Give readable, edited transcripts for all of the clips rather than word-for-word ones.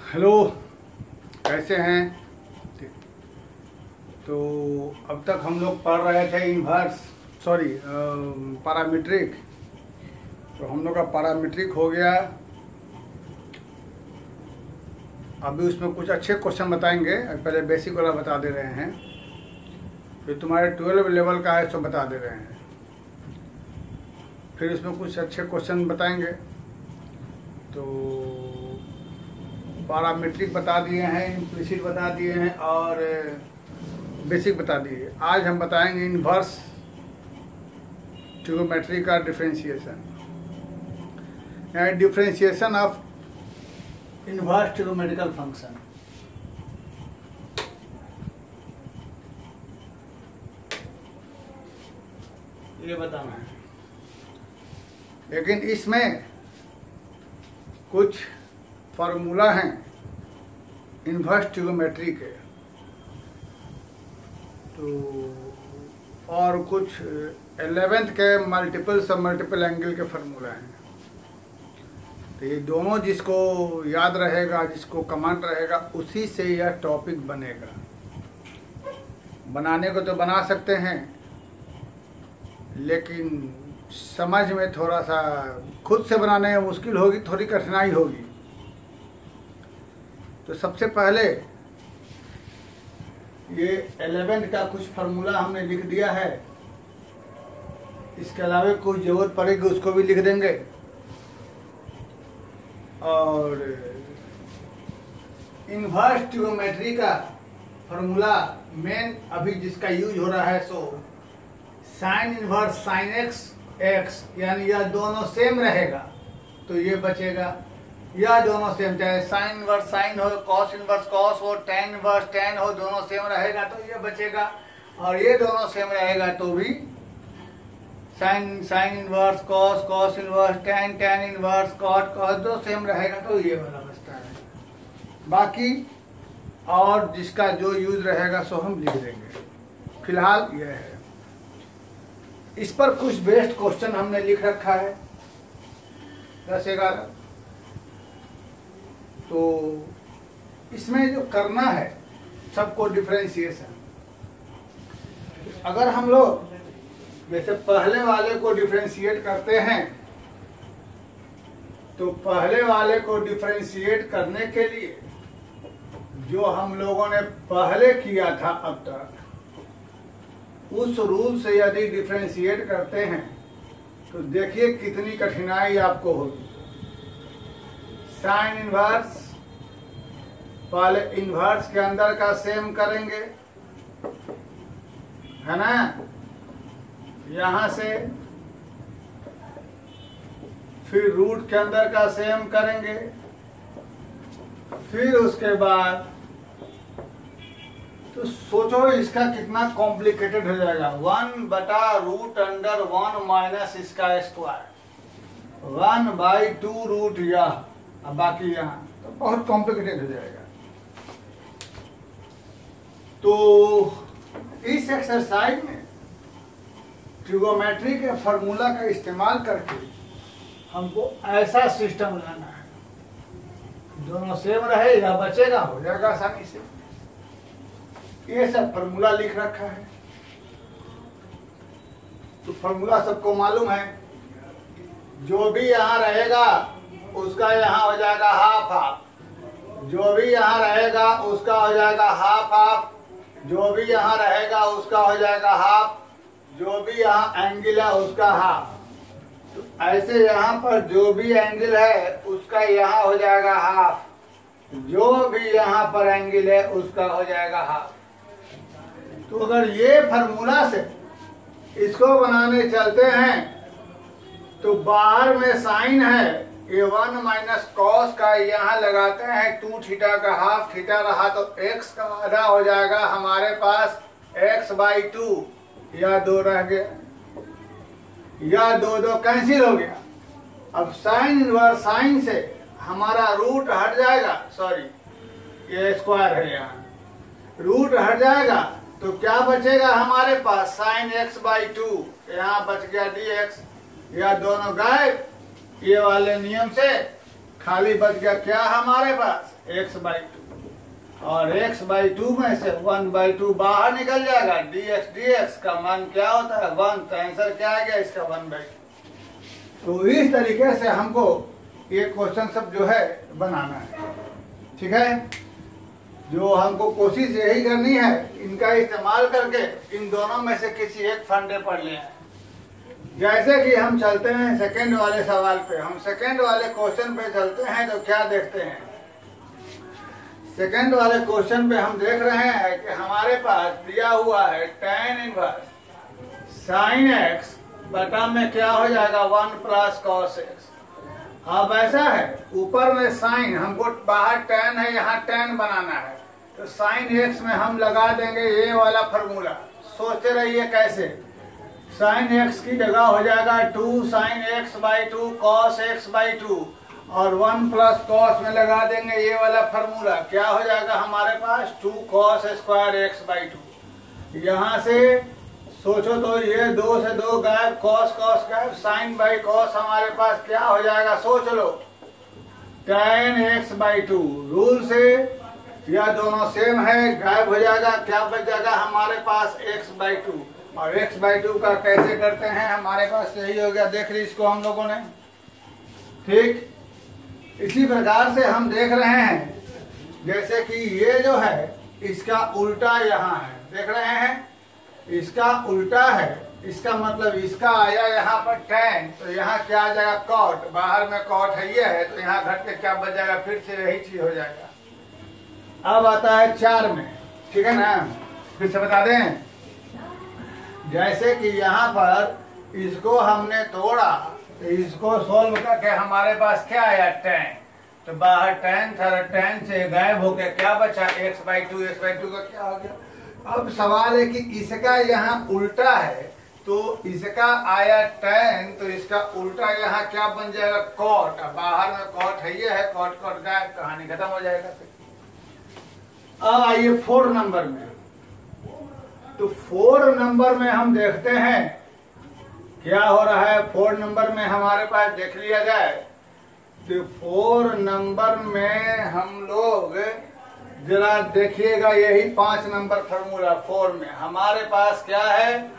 Hello, कैसे हैं? तो अब तक हम लोग पढ़ रहे थे पैरामीट्रिक। तो हम लोग का पैरामीट्रिक हो गया। अभी उसमें कुछ अच्छे क्वेश्चन बताएंगे। पहले बेसिक वाला बता दे रहे हैं, फिर तुम्हारे 12 लेवल का है सो बता दे रहे हैं, फिर इसमें कुछ अच्छे क्वेश्चन बताएंगे। तो पैरामीट्रिक बता दिए हैं, इम्प्लिसिट बता दिए हैं और बेसिक बता दिए। आज हम बताएंगे इन्वर्स ट्रिगोनोमेट्री का डिफरेंशिएशन, यानी differentiation of inverse trigonometrical function. ये बताना है, लेकिन इसमें कुछ फार्मूला हैं इन्वर्स ट्रिगोनोमेट्री के, तो और कुछ 11th के मल्टीपल सब मल्टीपल एंगल के फार्मूला हैं। तो ये दोनों जिसको याद रहेगा, जिसको कमांड रहेगा, उसी से यह टॉपिक बनेगा। बनाने को तो बना सकते हैं, लेकिन समझ में थोड़ा सा खुद से बनाने में मुश्किल होगी, थोड़ी कठिनाई होगी। तो सबसे पहले ये 11th का कुछ फार्मूला हमने लिख दिया है। इसके अलावा कुछ जरूरत पड़ेगी उसको भी लिख देंगे। और इन्वर्स ट्रिगोनोमेट्री का फार्मूला मेन अभी जिसका यूज हो रहा है so sine inverse sine x, यानी यह दोनों सेम रहेगा तो ये बचेगा। यह दोनों सेम, चाहे साइन इन्वर्स साइन हो, कॉस इन्वर्स कॉस हो, टेन इन्वर्स टेन हो, दोनों सेम रहेगा तो ये बचेगा। और ये दोनों सेम रहेगा तो भी sine sine inverse cos cos inverse tan tan inverse cot cos, दो सेम रहेगा तो ये वाला बचता है। बाकी और जिसका जो यूज रहेगा सो हम लिख देंगे। फिलहाल यह है। इस पर कुछ बेस्ट क्वेश्चन हमने लिख रखा है 10-11। तो इसमें जो करना है सबको डिफरेंशिएशन, अगर हम लोग जैसे पहले वाले को डिफरेंशिएट करते हैं तो पहले वाले को डिफरेंशिएट करने के लिए जो हम लोगों ने पहले किया था अब तक, उस रूल से यदि डिफरेंशिएट करते हैं तो देखिए कितनी कठिनाई आपको होगी। साइन इन्वर्स पहले इन्वर्स के अंदर का सेम करेंगे, है ना, यहां से फिर रूट के अंदर का सेम करेंगे, फिर उसके बाद तो सोचो इसका कितना कॉम्प्लिकेटेड हो जाएगा। 1/√1 माइनस इसका स्क्वायर 1/2 रूट यह, अब बाकी यहाँ तो बहुत कॉम्प्लिकेटेड हो जाएगा। तो इस एक्सरसाइज में ट्रिगोनोमेट्री के फार्मूला का इस्तेमाल करके हमको ऐसा सिस्टम लाना है दोनों सेम रहे या बचेगा, हो जाएगा आसानी से। ये सब फार्मूला लिख रखा है। तो फार्मूला सबको मालूम है, जो भी यहाँ रहेगा उसका यहाँ हो जाएगा हाफ हाफ, जो भी यहाँ रहेगा उसका हो जाएगा हाफ हाफ, जो भी यहाँ रहेगा उसका हो जाएगा हाफ, जो भी यहाँ एंगल है उसका हाफ। तो ऐसे यहाँ पर जो भी एंगल है उसका यहाँ हो जाएगा हाफ, जो भी यहाँ पर एंगल है उसका हो जाएगा हाफ। तो अगर ये फार्मूला से इसको बनाने चलते हैं तो बाहर में साइन है, ये 1 माइनस कॉस का यहाँ लगाते हैं 2 थीटा का हाफ, थीटा रहा तो x का आधा हो जाएगा हमारे पास x/2, या 2 रह गया, या 2 कैंसिल हो गया। अब साइन इनवर्स साइन से हमारा रूट हट जाएगा, सॉरी ये स्क्वायर है, यहाँ रूट हट जाएगा तो क्या बचेगा हमारे पास साइन x/2, यहाँ बच गया dx, या दोनों गायब। ये वाले नियम से खाली बच गया क्या हमारे पास x/2, और x/2 में से 1/2 बाहर निकल जाएगा। dx का मान क्या होता है 1, तो आंसर क्या आ गया इसका 1/2। तो इस तरीके से हमको ये क्वेश्चन सब जो है बनाना है, ठीक है। जो हमको कोशिश यही करनी है, इनका इस्तेमाल करके इन दोनों में से किसी एक फंडे पढ़ लें। जैसे कि हम चलते हैं सेकंड वाले सवाल पे, हम सेकंड वाले क्वेश्चन पे चलते हैं तो क्या देखते हैं। सेकंड वाले क्वेश्चन पे हम देख रहे हैं कि हमारे पास दिया हुआ है tan इनवर्स sin x बटा में क्या हो जाएगा 1 प्लस cos x। अब ऐसा है, ऊपर में साइन, हमको बाहर tan है, यहाँ tan बनाना है, तो sin x में हम लगा देंगे ये वाला फॉर्मूला। सोचते रहिए कैसे। sin x की जगह हो जाएगा 2 sin x/2 cos x/2, और 1 प्लस cos में लगा देंगे ये वाला फॉर्मूला। क्या हो जाएगा हमारे पास 2 cos स्क्वायर x/2। यहाँ से सोचो तो ये 2 से 2 गायब, cos गायब, sin बाई cos हमारे पास क्या हो जाएगा, सोच लो tan x/2। रूल से यह दोनों सेम है, गायब हो जाएगा, क्या बच जाएगा हमारे पास x/2। और x/2 का कैसे करते हैं, हमारे पास यही हो गया, देख ली इसको हम लोगों ने, ठीक। इसी प्रकार से हम देख रहे हैं, जैसे कि ये जो है इसका उल्टा यहाँ है, देख रहे हैं इसका उल्टा है, इसका मतलब इसका आया यहाँ पर tan, तो यहाँ क्या आ जाएगा cot, बाहर में cot है ये है, तो यहाँ घट के क्या बच जाएगा, फिर से यही चीज हो जाएगा। अब आता है 4 में, ठीक है ना, फिर से बता दें। जैसे कि यहाँ पर इसको हमने तोड़ा, तो इसको सोल्व करके हमारे पास क्या आया tan, तो बाहर tan था, tan से गायब हो गया, क्या बचा x/2, x/2 का क्या हो गया। अब सवाल है कि इसका यहाँ उल्टा है, तो इसका आया tan, तो इसका उल्टा यहाँ क्या बन जाएगा cot, बाहर में cot है ये है, cot गायब, कहानी खत्म हो जाएगा। अब आइए 4 नंबर में। तो 4 नंबर में हम देखते हैं क्या हो रहा है। 4 नंबर में हमारे पास देख लिया जाए, तो 4 नंबर में हम लोग जरा देखिएगा, यही 5 नंबर फॉर्मूला 4 में हमारे पास क्या है,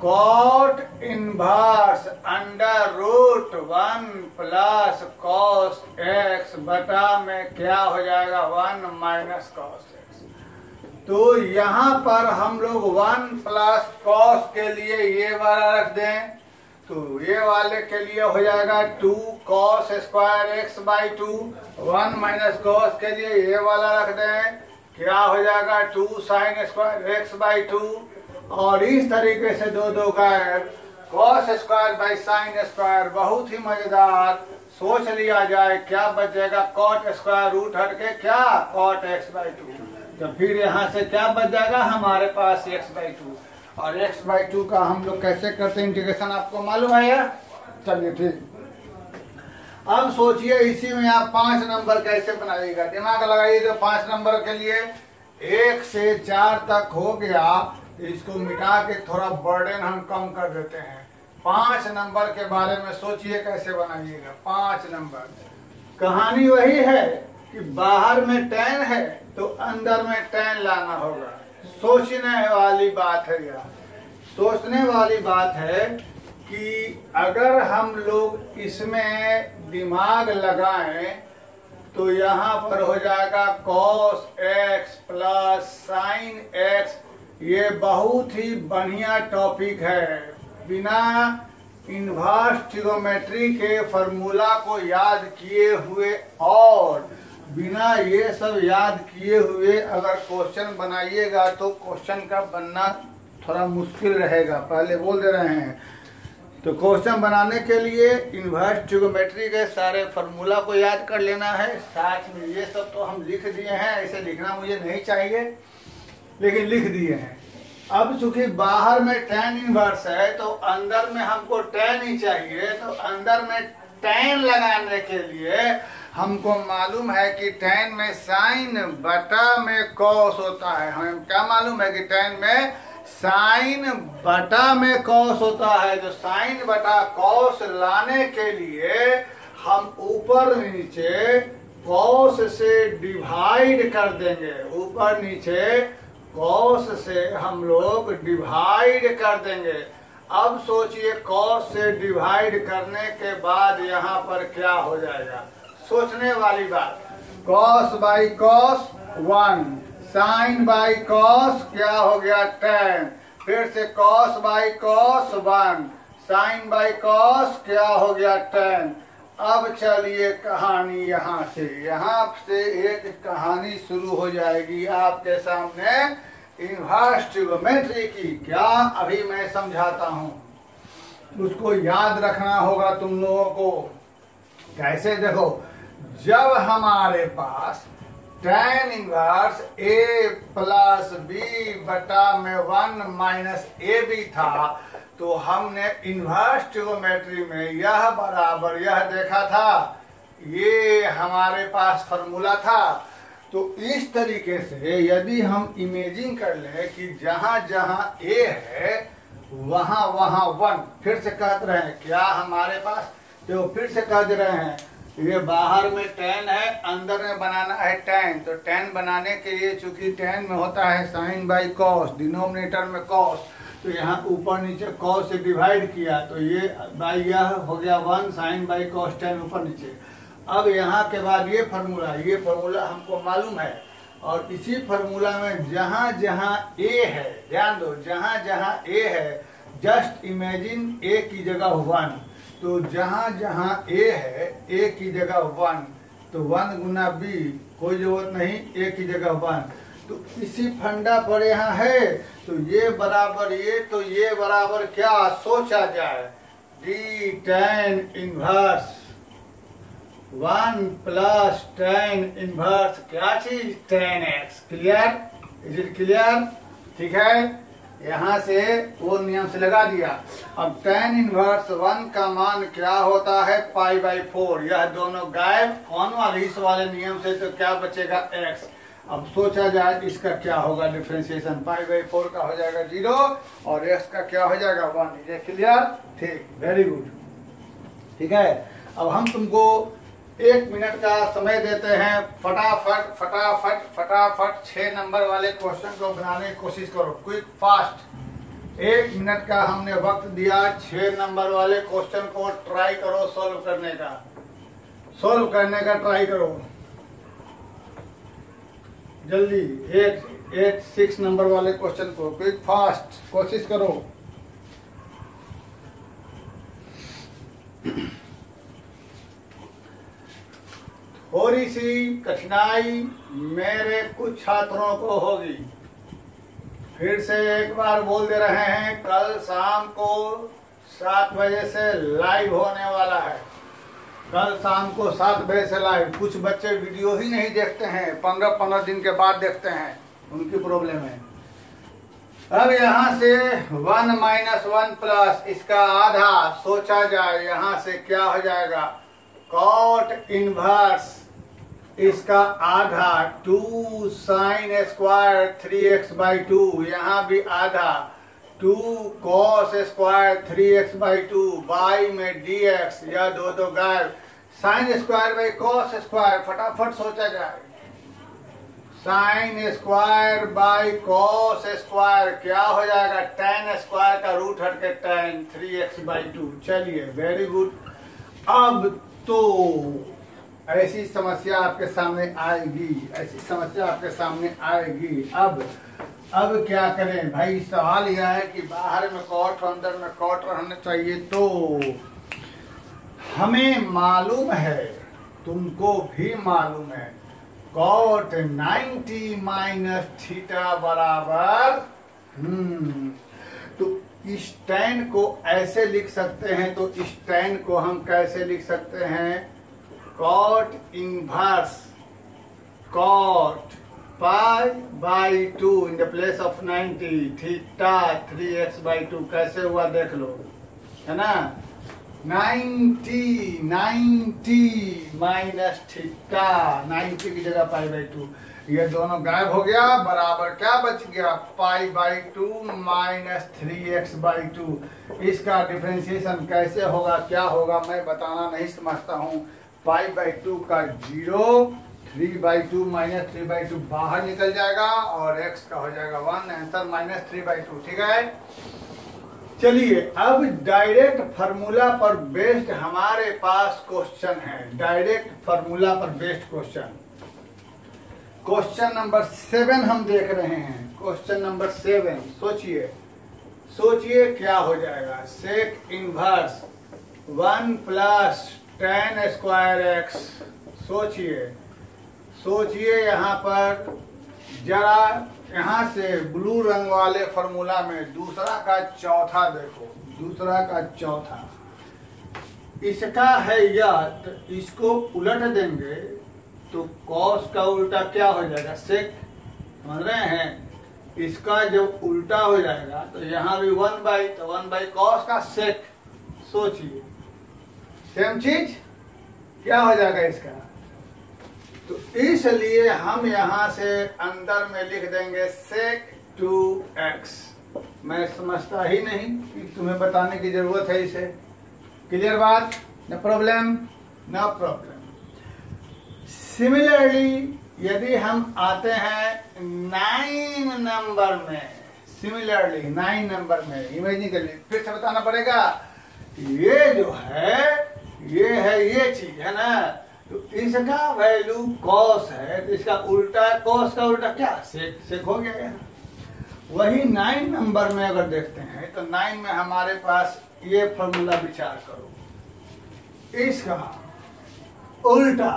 cot inverse √1 plus cos x बटा में क्या हो जाएगा 1 माइनस cos x। तो यहाँ पर हम लोग 1 प्लस cos के लिए ये वाला रख दें, तो ये वाले के लिए हो जाएगा 2 cos square x/2, 1 minus cos के लिए ये वाला रख दें, क्या हो जाएगा 2 sin स्क्वायर x/2, और इस तरीके से 2 गायब, cos square by sin square. बहुत ही मजेदार, सोच लिया जाए क्या बचेगा, cot स्क्वायर रूट हट के क्या cot x/2, तो फिर यहाँ से क्या बच जाएगा हमारे पास x/2। और x/2 का हम लोग कैसे करते हैं इंटीग्रेशन, आपको मालूम है यार। चलिए ठीक, अब सोचिए इसी में आप 5 नंबर कैसे बनाइएगा, दिमाग लगाइए। तो 5 नंबर के लिए 1 से 4 तक हो गया, इसको मिटा के थोड़ा बर्डन हम कम कर देते हैं। 5 नंबर के बारे में सोचिए कैसे बनाइएगा। 5 नंबर कहानी वही है कि बाहर में tan है तो अंदर में tan लाना होगा। सोचने वाली बात है, यह सोचने वाली बात है कि अगर हम लोग इसमें दिमाग लगाएं तो यहाँ पर हो जाएगा cos x plus sin x। ये बहुत ही बढ़िया टॉपिक है। बिना इनवर्स ट्रिगोमेट्री के फॉर्मूला को याद किए हुए और बिना ये सब याद किए हुए अगर क्वेश्चन बनाइएगा तो क्वेश्चन का बनना थोड़ा मुश्किल रहेगा, पहले बोल दे रहे हैं। तो क्वेश्चन बनाने के लिए इनवर्स ट्रिगोमेट्री के सारे फार्मूला को याद कर लेना है। साथ में ये सब तो हम लिख दिए हैं, ऐसे लिखना मुझे नहीं चाहिए लेकिन लिख दिए हैं। अब चूंकि बाहर में tan इनवर्स है तो अंदर में हमको tan ही चाहिए, तो अंदर में tan लगाने के लिए हमको मालूम है कि tan में sin बटा में cos होता है। हमें क्या मालूम है कि tan में sin बटा में cos होता है। तो sin बटा cos लाने के लिए हम ऊपर नीचे कॉस से डिवाइड कर देंगे, ऊपर नीचे कॉस से हम लोग डिवाइड कर देंगे। अब सोचिए कॉस से डिवाइड करने के बाद यहाँ पर क्या हो जाएगा, सोचने वाली बात। Cos by cos 1, sine by cos क्या हो गया 10, फिर से cos by cos 1, sine by cos क्या हो गया 10। अब चलिए कहानी यहाँ से एक कहानी शुरू हो जाएगी आपके सामने इनवर्स ट्रिगोनोमेट्री की। क्या अभी मैं समझाता हूँ, उसको याद रखना होगा तुम लोगों को। कैसे, देखो, जब हमारे पास tan inverse a plus B बटा में 1 माइनस ए बी था, तो हमने इनवर्स ट्रिगोनोमेट्री में यह बराबर यह देखा था, ये हमारे पास फॉर्मूला था। तो इस तरीके से यदि हम इमेजिंग कर लें कि जहां जहां a है वहां वहां 1, फिर से कह रहे हैं क्या हमारे पास, तो फिर से कह दे रहे हैं ये बाहर में tan है, अंदर में बनाना है tan। तो tan बनाने के लिए चूंकि tan में होता है साइन बाई कॉस, डिनोमिनेटर में कॉस, तो यहाँ ऊपर नीचे कॉस से डिवाइड किया, तो ये बाई यह हो गया 1 साइन बाई कॉस 10 ऊपर नीचे। अब यहाँ के बाद ये फार्मूला हमको मालूम है, और इसी फार्मूला में जहाँ जहाँ a है, ध्यान दो, जहाँ जहाँ a है जस्ट इमेजिन a की जगह 1, तो जहाँ जहाँ a है a की जगह 1, तो 1 गुना b, कोई जरूरत नहीं, a की जगह 1। तो इसी फंडा पर यहाँ है, तो ये बराबर ये, तो ये बराबर क्या सोचा जाए, d tan inverse 1 plus tan inverse क्या चीज, tan x। Clear, is it clear, ठीक है। यहाँ से वो नियम से लगा दिया। अब tan इनवर्स 1 का मान क्या होता है, पाई बाई 4, यह दोनों गायब, कौन वाले, इस वाले नियम से, तो क्या बचेगा x। अब सोचा जाए इसका क्या होगा डिफरेंशिएशन, पाई बाई 4 का हो जाएगा 0 और x का क्या हो जाएगा 1। ये क्लियर, ठीक, वेरी गुड, ठीक है। अब हम तुमको 1 मिनट का समय देते हैं, फटाफट फटाफट फटाफट 6 नंबर वाले क्वेश्चन को बनाने की कोशिश करो, क्विक फास्ट। 1 मिनट का हमने वक्त दिया, 6 नंबर वाले क्वेश्चन को ट्राई करो सॉल्व करने का ट्राई करो जल्दी। 6 नंबर वाले क्वेश्चन को क्विक फास्ट कोशिश करो। थोड़ी सी कठिनाई मेरे कुछ छात्रों को होगी, फिर से एक बार बोल दे रहे हैं, कल शाम को 7 बजे से लाइव होने वाला है। कल शाम को 7 बजे से लाइव। कुछ बच्चे वीडियो ही नहीं देखते हैं, 15 दिन के बाद देखते हैं, उनकी प्रॉब्लम है। अब यहाँ से 1 माइनस 1 प्लस इसका आधा सोचा जाए, यहाँ से क्या हो जाएगा, कॉट इनवर्स इसका आधा 2 साइन स्क्वायर 3x बाई 2, यहाँ भी आधा 2 cos square 3x by 2, by में dx, यह दो गायब, sine square by cos square, फटाफट सोचा जाए, sine square by cos square क्या हो जाएगा, tan स्क्वायर का रूट हट के tan 3x बाई 2। चलिए, वेरी गुड। अब तो ऐसी समस्या आपके सामने आएगी, अब क्या करें भाई। सवाल यह है कि बाहर में कॉट अंदर में कॉट रहना चाहिए, तो हमें मालूम है, तुमको भी मालूम है, कॉट 90 माइनस थीटा बराबर, तो इस tan को ऐसे लिख सकते हैं, तो इस tan को हम कैसे लिख सकते हैं, cot inverse cot pi by 2 in the place of 90 theta 3x by 2, कैसे हुआ देख लो, है ना। 90 माइनस थीटा, 90 की जगह पाई बाई 2, ये दोनों गायब हो गया, बराबर क्या बच गया, पाई बाई 2 माइनस 3x/2। इसका डिफरेंशिएशन कैसे होगा, क्या होगा, मैं बताना नहीं समझता हूँ। पाई बाई 2 का 0, 3/2 माइनस 3/2 बाहर निकल जाएगा और x का हो जाएगा 1, आंसर माइनस 3/2। ठीक है, चलिए अब डायरेक्ट फार्मूला पर बेस्ड हमारे पास क्वेश्चन है। डायरेक्ट फार्मूला पर बेस्ड क्वेश्चन, क्वेश्चन नंबर 7 हम देख रहे हैं। क्वेश्चन नंबर 7, सोचिए क्या हो जाएगा। Sec inverse 1 plus tan square x। सोचिए यहाँ पर जरा, यहाँ से ब्लू रंग वाले फॉर्मूला में दूसरा का चौथा देखो, दूसरा का चौथा इसका है यह, तो इसको उलट देंगे तो कॉस का उल्टा क्या हो जाएगा, सेक। समझ रहे हैं, इसका जब उल्टा हो जाएगा तो यहाँ भी 1/, तो 1/, कॉस का सेक। सोचिए सेम चीज क्या हो जाएगा इसका, तो इसलिए हम यहाँ से अंदर में लिख देंगे sec 2x। मैं समझता ही नहीं कि तुम्हें बताने की जरूरत है इसे। क्लियर बात, no problem, no problem. Similarly यदि हम आते हैं 9 नंबर में, सिमिलरली 9 नंबर में इमेजिन कर लीजिए, फिर से बताना पड़ेगा। ये जो है ये चीज है ना, तो इसका वैल्यू कॉस है, तो इसका उल्टा, कॉस का उल्टा क्या, सेक हो गया है। वही 9 नंबर में अगर देखते हैं तो 9 में हमारे पास ये फॉर्मूला विचार करो, इसका उल्टा,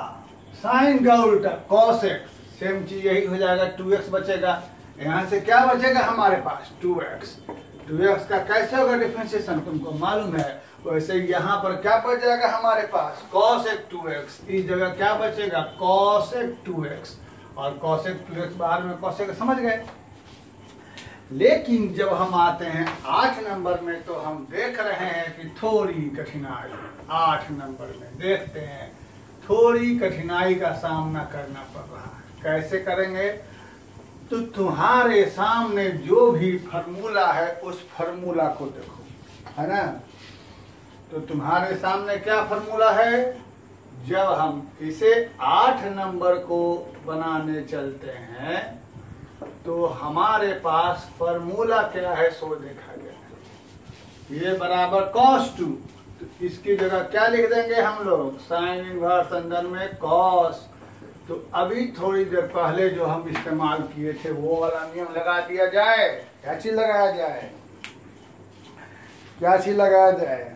साइन का उल्टा कॉस एक्स, सेम चीज यही हो जाएगा, 2x बचेगा। यहाँ से क्या बचेगा हमारे पास, 2x का कैसे होगा डिफरेंशिएशन, तुमको मालूम है। वैसे यहाँ पर क्या बच जाएगा हमारे पास, cosec 2x। इस जगह क्या बचेगा, cosec 2x, और cosec 2x बाहर में cosec, समझ गए। लेकिन जब हम आते हैं 8 नंबर में तो हम देख रहे हैं कि थोड़ी कठिनाई, 8 नंबर में देखते हैं थोड़ी कठिनाई का सामना करना पड़ रहा है। कैसे करेंगे, तो तुम्हारे सामने जो भी फार्मूला है उस फार्मूला को देखो, है ना। तो तुम्हारे सामने क्या फार्मूला है, जब हम इसे 8 नंबर को बनाने चलते हैं तो हमारे पास फार्मूला क्या है सो देखा गया। ये बराबर cos 2, तो इसकी जगह क्या लिख देंगे हम लोग, साइन इनवर्स अंदर में cos। तो अभी थोड़ी देर पहले जो हम इस्तेमाल किए थे वो वाला नियम लगा दिया जाए। क्या चीज लगाया जाए, क्या चीज लगाया जाए,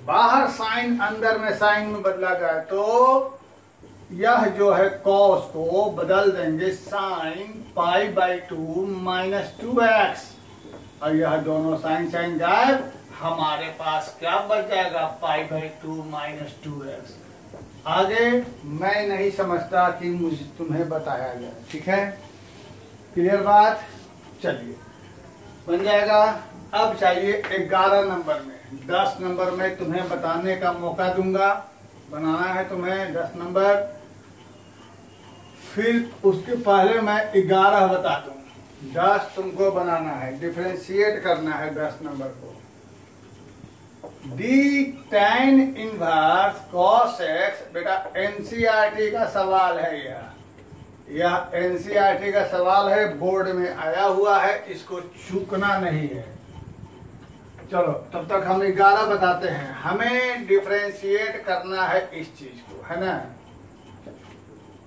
बाहर साइन अंदर में साइन में बदला जाए, तो यह जो है कॉस को बदल देंगे sine pi by 2 minus 2x, और यह दोनों साइन साइन गायब, हमारे पास क्या बच जाएगा, पाई बाई 2 माइनस 2x। आगे मैं नहीं समझता कि मुझे तुम्हें बताया जाए, ठीक है, क्लियर बात। चलिए बन जाएगा। अब चाहिए 11 नंबर में, 10 नंबर में तुम्हें बताने का मौका दूंगा, बनाना है तुम्हें 10 नंबर, फिर उसके पहले मैं 11 बता दूं। 10 तुमको बनाना है, डिफरेंशिएट करना है 10 नंबर को। D tan inverse cos x, बेटा एनसीईआरटी का सवाल है, यह एनसीईआरटी का सवाल है, बोर्ड में आया हुआ है, इसको चूकना नहीं है। चलो तब तक हम 11 बताते हैं। हमें डिफरेंशिएट करना है इस चीज को, है ना,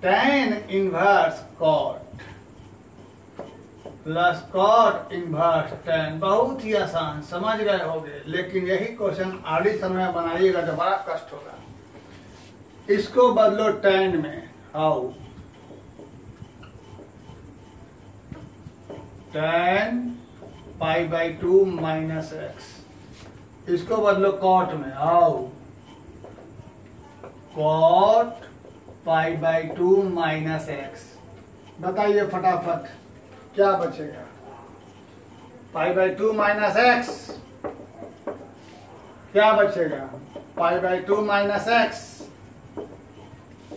tan inverse cot plus cot inverse tan, बहुत ही आसान, समझ गए होंगे। लेकिन यही क्वेश्चन आड़ी समय बनाइएगा तो बड़ा कष्ट होगा। इसको बदलो tan में, how, tan pi by 2 minus x। इसको बदलो cot में, how, cot pi by 2 minus x। बताइए फटाफट क्या बचेगा, पाई बाई 2 माइनस x, क्या बचेगा, पाई बाई 2 माइनस x,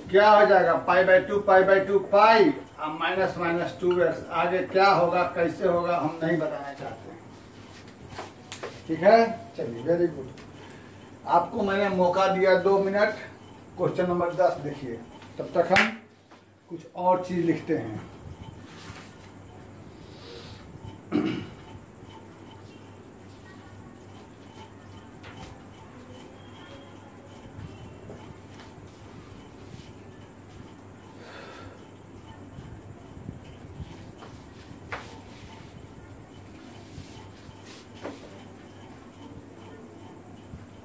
क्या हो जाएगा पाई बाई टू पाई, अब माइनस माइनस 2x। आगे क्या होगा कैसे होगा हम नहीं बताना चाहते हैं, ठीक है। चलिए वेरी गुड, आपको मैंने मौका दिया 2 मिनट। क्वेश्चन नंबर 10 देखिए, तब तक हम कुछ और चीज लिखते हैं।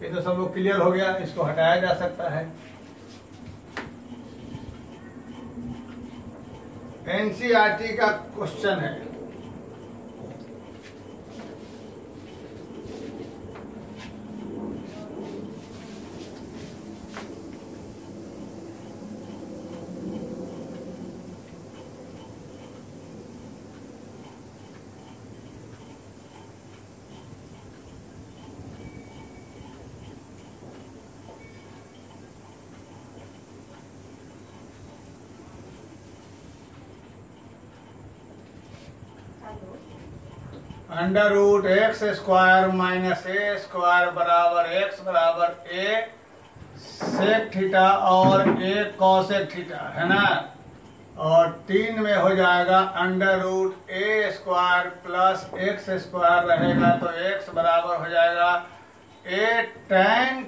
ये तो सब लोग क्लियर हो गया, इसको हटाया जा सकता है। एनसीईआरटी का क्वेश्चन है, under root x square minus a square बराबर एक्स बराबर ए सेक थीटा और ए कॉसेक थीटा, है ना। और 3 में हो जाएगा अंडर रूट ए स्क्वायर प्लस एक्स स्क्वायर रहेगा, तो एक्स बराबर हो जाएगा ए टैन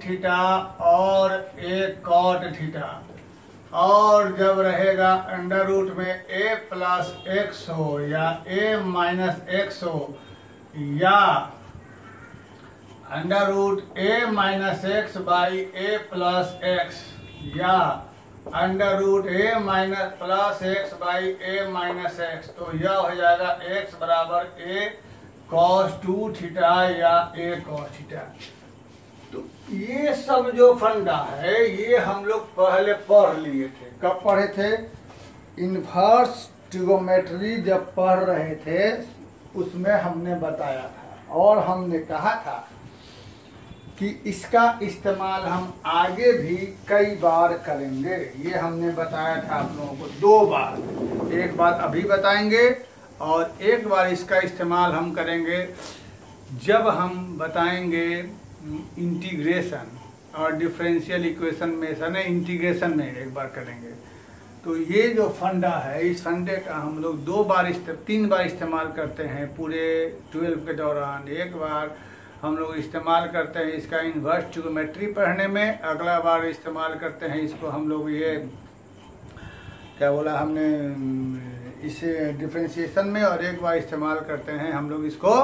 थीटा और ए कॉट थीटा। और जब रहेगा अंडर रूट में a प्लस एक्स हो या a माइनस एक्स हो, या under root a minus x by a plus x, या under root a minus plus x by a minus x, तो यह हो जाएगा x बराबर a cos 2 थीटा या a cos थीटा। तो ये सब जो फंडा है ये हम लोग पहले पढ़ लिए थे। कब पढ़े थे? इनवर्स ट्रिगोनोमेट्री जब पढ़ रहे थे उसमें हमने बताया था, और हमने कहा था कि इसका इस्तेमाल हम आगे भी कई बार करेंगे। ये हमने बताया था आप लोगों को 2 बार, एक बार अभी बताएंगे और एक बार इसका इस्तेमाल हम करेंगे जब हम बताएंगे इंटीग्रेशन और डिफरेंशियल इक्वेशन में से, नहीं इंटीग्रेशन में एक बार करेंगे। तो ये जो फंडा है इस फंडे का हम लोग 3 बार इस्तेमाल करते हैं पूरे 12 के दौरान। एक बार हम लोग इस्तेमाल करते हैं इसका इन्वर्स ट्रिगोनोमेट्री पढ़ने में, अगला बार इस्तेमाल करते हैं इसको हम लोग ये क्या बोला हमने इसे डिफरेंशिएशन में, और एक बार इस्तेमाल करते हैं हम लोग इसको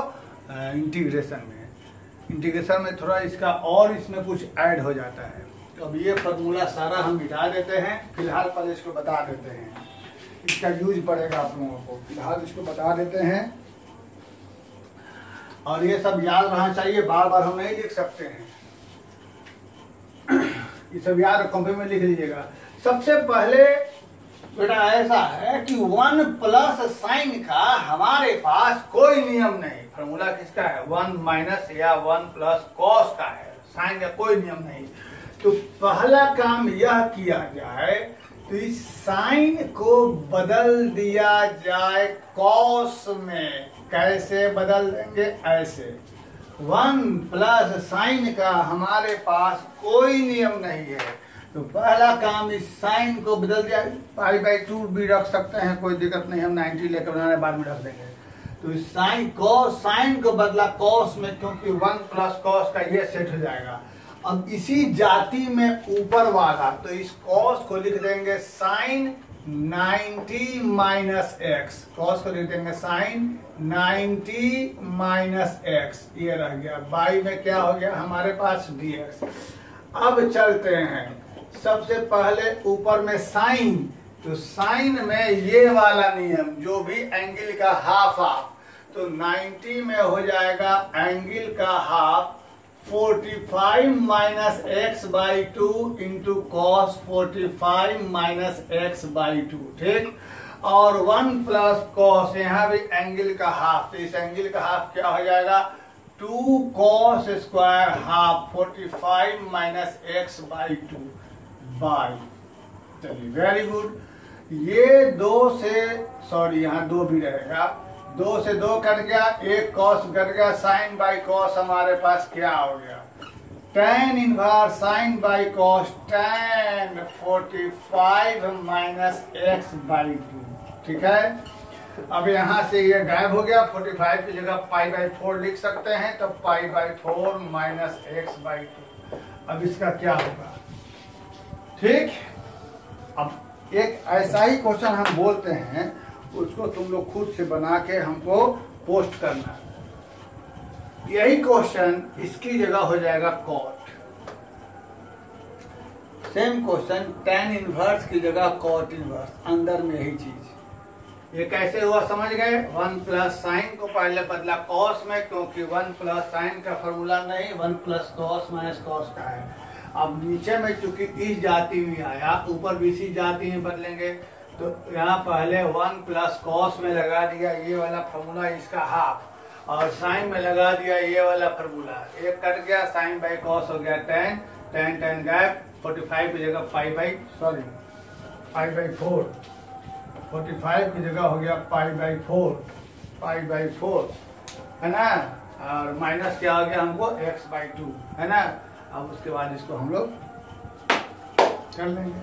इंटीग्रेशन में। इंटीग्रेशन में थोड़ा इसका और इसमें कुछ ऐड हो जाता है। तो अब ये फार्मूला सारा हम मिटा देते हैं, फिलहाल पहले इसको बता देते हैं, इसका यूज पड़ेगा आप लोगों को। फिलहाल इसको बता देते हैं और ये सब याद रहना चाहिए, बार बार हम नहीं लिख सकते हैं। ये सब याद कॉपी में लिख लीजिएगा। सबसे पहले बेटा ऐसा है कि 1 प्लस साइन का हमारे पास कोई नियम नहीं। फार्मूला किसका है? 1 माइनस या 1 प्लस कॉस का है, साइन का कोई नियम नहीं। तो पहला काम यह किया जाए तो इस साइन को बदल दिया जाए कॉस में। कैसे बदल देंगे? ऐसे 1 प्लस साइन का हमारे पास कोई नियम नहीं है, तो पहला काम इस साइन को बदल दिया। पाई/2 भी रख सकते हैं, कोई दिक्कत नहीं, हम 90 लेकर बनाने बाद में रख देंगे। तो इस साइन को बदला कॉस में, क्योंकि 1 प्लस कॉस का ये सेट हो जाएगा। अब इसी जाति में ऊपर वाला, तो इस कॉस को लिख देंगे साइन 90 माइनस एक्स। कॉस को लिख देंगे साइन 90 माइनस एक्स, ये रह गया। बाई में क्या हो गया हमारे पास? dx। अब चलते हैं, सबसे पहले ऊपर में साइन, तो साइन में ये वाला नियम, जो भी एंगल का हाफ तो 90 में हो जाएगा एंगल का half 45 minus x by 2 into cos 45 minus x by 2, ठीक। और 1 प्लस कॉस, यहाँ भी एंगल का हाफ, तो इस एंगल का हाफ क्या हो जाएगा? 2 cos square half 45 minus x by 2 by, चलिए वेरी गुड। ये 2 से सॉरी यहाँ 2 भी रहेगा, 2 से 2 कट गया, एक कॉस कट गया, साइन बाई कॉस हमारे पास क्या हो गया, tan inverse sine by cos tan 45 minus x by 2, ठीक है। अब यहाँ से ये गायब हो गया, 45 की जगह पाई बाई 4 लिख सकते हैं, तो pi by 4 minus x by 2। अब इसका क्या होगा, ठीक। अब एक ऐसा ही क्वेश्चन हम बोलते हैं, उसको तुम लोग खुद से बना के हमको पोस्ट करना है। यही क्वेश्चन इसकी जगह हो जाएगा cot, same question tan inverse की जगह कॉट इनवर्स, अंदर में यही चीज। ये कैसे हुआ समझ गए, 1 प्लस साइन को पहले बदला कॉस में, क्योंकि 1 प्लस साइन का फॉर्मूला नहीं 1 प्लस कॉस माइनस कॉस का है। अब नीचे में चूंकि इस जाति में आया, ऊपर भी इसी जाति में बदलेंगे, तो यहाँ पहले 1 प्लस कॉस में लगा दिया ये वाला फॉर्मूला, इसका हाफ, और साइन में लगा दिया ये वाला फॉर्मूला, एक कट गया, साइन बाई कॉस हो गया tan, tan tan गैप, 45 की जगह पाई बाई 4, 45 की जगह हो गया पाई बाई 4, है ना, और माइनस क्या हो गया हमको x बाई 2, है ना। अब उसके बाद इसको हम लोग कर लेंगे।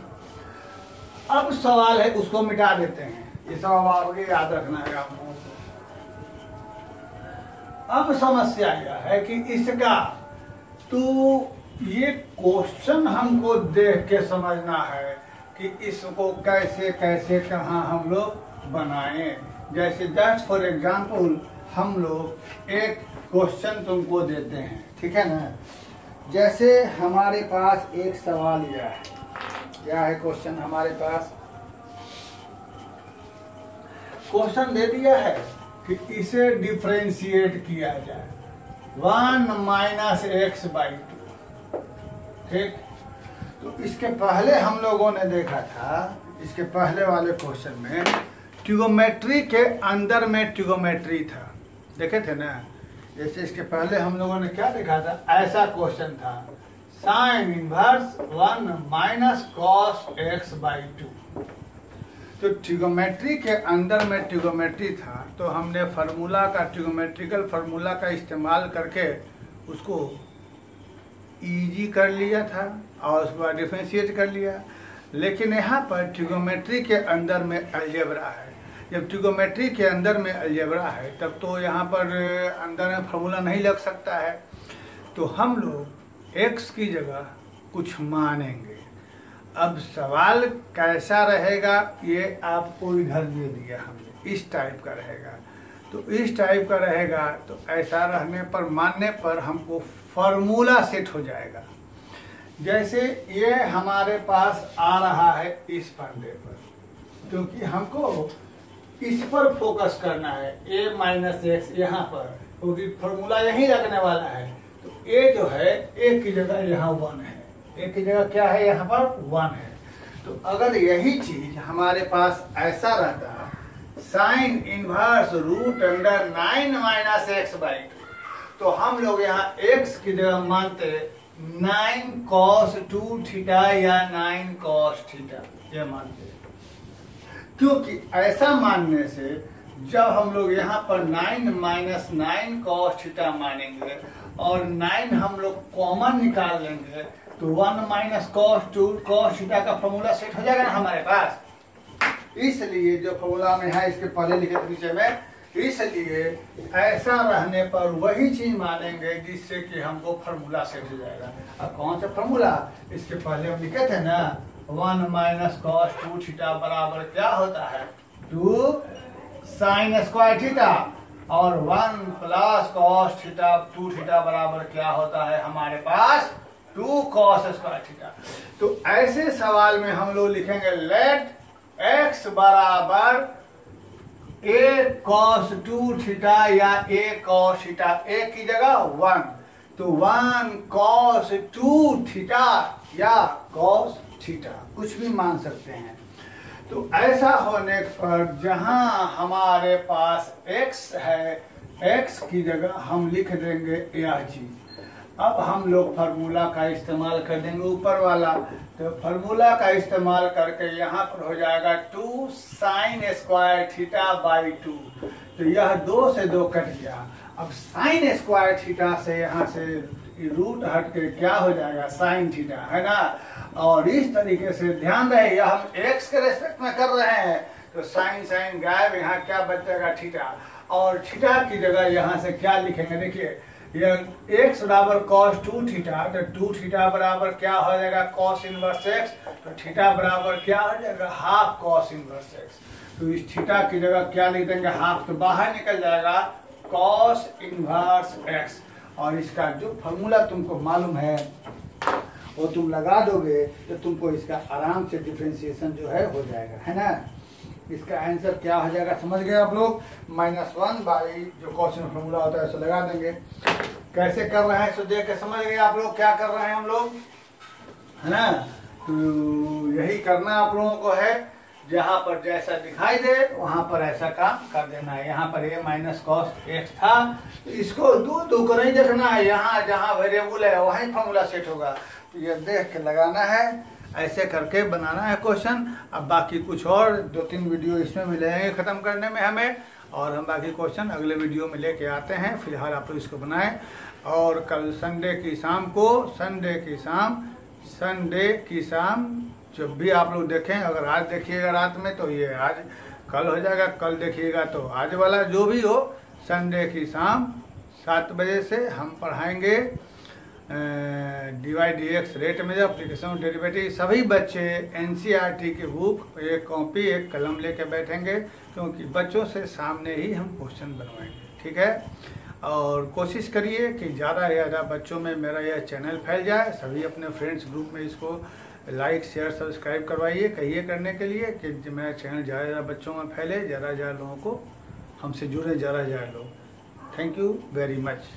अब सवाल है, उसको मिटा देते हैं, ये सब अब आगे याद रखना है आप लोगों को। अब समस्या यह है कि इसका, तो ये क्वेश्चन हमको देख के समझना है कि इसको कैसे कैसे कहाँ हम लोग बनाएं। जैसे जस्ट फॉर एग्जांपल हम लोग एक क्वेश्चन तुमको देते हैं, ठीक है ना। जैसे हमारे पास एक सवाल यह है, क्या है क्वेश्चन हमारे पास, क्वेश्चन दे दिया है कि इसे डिफरेंशिएट किया जाए 1 माइनस एक्स बाई 2, ठीक। तो इसके पहले हम लोगों ने देखा था, इसके पहले वाले क्वेश्चन में ट्रिगोमेट्री के अंदर में ट्रिगोमेट्री था, देखे थे ना। जैसे इसके पहले हम लोगों ने क्या देखा था, ऐसा क्वेश्चन था, sine inverse 1 minus cos x by 2। तो ट्रिगोमेट्री के अंदर में ट्रिगोमेट्री था, तो हमने फार्मूला का, ट्रिगोमेट्रिकल फार्मूला का इस्तेमाल करके उसको इजी कर लिया था और उसके बाद डिफरेंशिएट कर लिया। लेकिन यहाँ पर ट्रिगोमेट्री के अंदर में अलजेब्रा है। जब ट्रिगोमेट्री के अंदर में अलजेब्रा है तब तो यहाँ पर अंदर में फार्मूला नहीं लग सकता है, तो हम लोग x की जगह कुछ मानेंगे। अब सवाल कैसा रहेगा ये आपको इधर दे दिया हमने, इस टाइप का रहेगा। तो इस टाइप का रहेगा, तो ऐसा रहने पर, मानने पर हमको फॉर्मूला सेट हो जाएगा। जैसे ये हमारे पास आ रहा है इस फंडे पर, क्योंकि हमको इस पर फोकस करना है, a माइनस एक्स यहाँ पर, क्योंकि फॉर्मूला यहीं लगने वाला है। तो a जो है, a की जगह यहाँ 1 है, a की जगह क्या है यहाँ पर 1 है। तो अगर यही चीज हमारे पास ऐसा रहता, sine inverse root under 9 minus x by 2, तो हम लोग यहाँ x की जगह मानते 9 cos 2 थीटा या 9 cos थीटा, ये मानते। क्योंकि ऐसा मानने से जब हम लोग यहाँ पर 9 माइनस 9 cos थीटा मानेंगे और 9 हम लोग कॉमन निकाल लेंगे, तो 1 माइनस cos 2 cos थीटा का फॉर्मूला सेट हो जाएगा ना हमारे पास। इसलिए जो फॉर्मूला में है, इसके पहले लिखे थे नीचे में, इसलिए ऐसा रहने पर वही चीज मानेंगे जिससे कि हमको फॉर्मूला सेट हो जाएगा। अब कौन सा फॉर्मूला, इसके पहले हम लिखे थे ना, 1 माइनस कॉस 2 थीटा बराबर क्या होता है 2 साइन स्क्वायर थीटा, और 1 प्लस कॉस थीटा 2 थीटा बराबर क्या होता है हमारे पास 2 कॉस स्क्वायर थीटा। तो ऐसे सवाल में हम लोग लिखेंगे लेट x बराबर a cos 2 थीटा या a cos थीटा, a की जगह 1, तो 1 cos 2 थीटा या cos थीटा, कुछ भी मान सकते हैं। तो ऐसा होने पर जहां हमारे पास x है x की जगह हम लिख देंगे यह चीज। अब हम लोग फार्मूला का इस्तेमाल कर देंगे ऊपर वाला, तो फार्मूला का इस्तेमाल करके यहाँ पर हो जाएगा 2 sin स्क्वायर थीटा बाई 2। तो यह 2 से 2 कट गया। अब sin स्क्वायर थीटा से यहाँ से रूट हट के क्या हो जाएगा sin थीटा, है ना। और इस तरीके से ध्यान रहे यह हम x के रेस्पेक्ट में कर रहे हैं, तो sin गायब, यहाँ क्या बचेगा थीटा। और थीटा की जगह यहाँ से क्या लिखेंगे, देखिए यह x बराबर cos 2 थीटा, तो 2 थीटा बराबर क्या हो जाएगा cos इनवर्स x, तो थीटा बराबर क्या हो जाएगा हाफ cos इनवर्स x। तो इस थीटा की जगह क्या लिख देंगे हाफ, तो बाहर निकल जाएगा cos इनवर्स x। और इसका जो फॉर्मूला तुमको मालूम है वो तुम लगा दोगे तो तुमको इसका आराम से डिफरेंशिएशन जो है हो जाएगा, है ना। इसका आंसर क्या हो जाएगा समझ गए आप लोग, -1 बाई जो क्वेश्चन फॉर्मूला होता है उसे लगा देंगे। कैसे कर रहे हैं सो देख के समझ गए आप लोग क्या कर रहे हैं हम लोग, है ना। तो यही करना आप लोगों को है, जहाँ पर जैसा दिखाई दे वहाँ पर ऐसा काम कर देना है। यहाँ पर a माइनस cos x था, तो इसको दो को नहीं देखना है, यहाँ जहाँ वेरिएबल है वहीं फॉर्मूला सेट होगा। तो ये देख के लगाना है, ऐसे करके बनाना है क्वेश्चन। अब बाकी कुछ और 2-3 वीडियो इसमें मिलेंगे ख़त्म करने में हमें, और हम बाकी क्वेश्चन अगले वीडियो में लेके आते हैं। फिलहाल आप लोग इसको बनाएं, और कल संडे की शाम जब भी आप लोग देखें, अगर आज देखिएगा रात में तो ये आज कल हो जाएगा, कल देखिएगा तो आज वाला, जो भी हो संडे की शाम 7 बजे से हम पढ़ाएंगे dy/dx रेट में एप्लीकेशन डेरिवेटिव। सभी बच्चे एनसीईआरटी की बुक, एक कॉपी एक कलम लेके बैठेंगे, क्योंकि बच्चों से सामने ही हम क्वेश्चन बनवाएंगे, ठीक है। और कोशिश करिए कि ज़्यादा से ज़्यादा बच्चों में मेरा यह चैनल फैल जाए। सभी अपने फ्रेंड्स ग्रुप में इसको लाइक शेयर सब्सक्राइब करवाइए, कहिए करने के लिए कि मेरा चैनल ज़्यादा से ज़्यादा बच्चों में फैले, ज़्यादा लोगों को हमसे जुड़े, ज़्यादा लोग। Thank you very much.